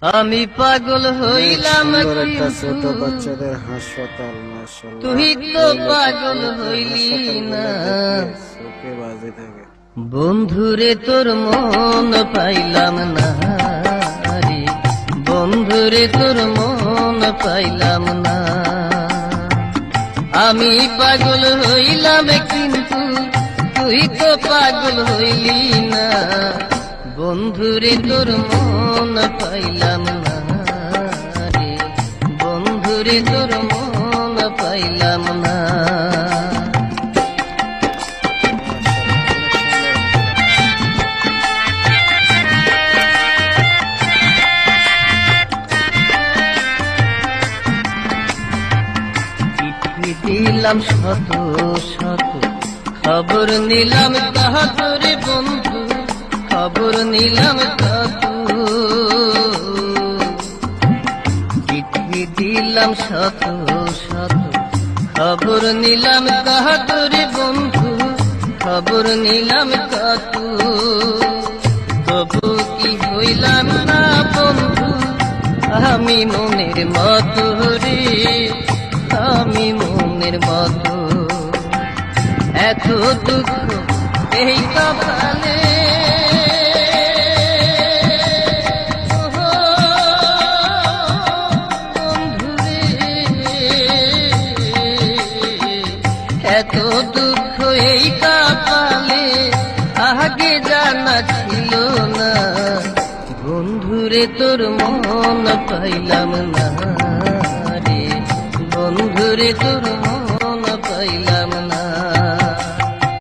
আমি পাগল হইলাম একটা ছোট বাচ্চাদের হাসপাতাল, মাশাআল্লাহ। তুই তো পাগল হইলি না চোখে বাজে থাকে। বন্ধুরে তোর মন পাইলাম না রে, বন্ধুরে তোর মন পাইলাম না। আমি পাগল হইলাম কিন্তু তুই তো পাগল হইলি না, বন্ধুরে তোর মন পাইলাম না রে, বন্ধুরে তোর মন পাইলাম না। চিঠি দিলাম শত শত, খবর নিলাম কাহার বন্ধু, খবর নিলাম কত। চিঠি দিলাম শত শত, খবর নিলাম কাহার বন্ধু, খবর নিলাম কত। তবু কি হইলাম না বন্ধু আমি মনের মতো রে, আমি মনের মতো। এত দুঃখ এই কপালে, এত দুঃখ এই কপালে আগে জানা ছিল না, বন্ধুরে তোর মন পাইলাম না রে, বন্ধুরে তোর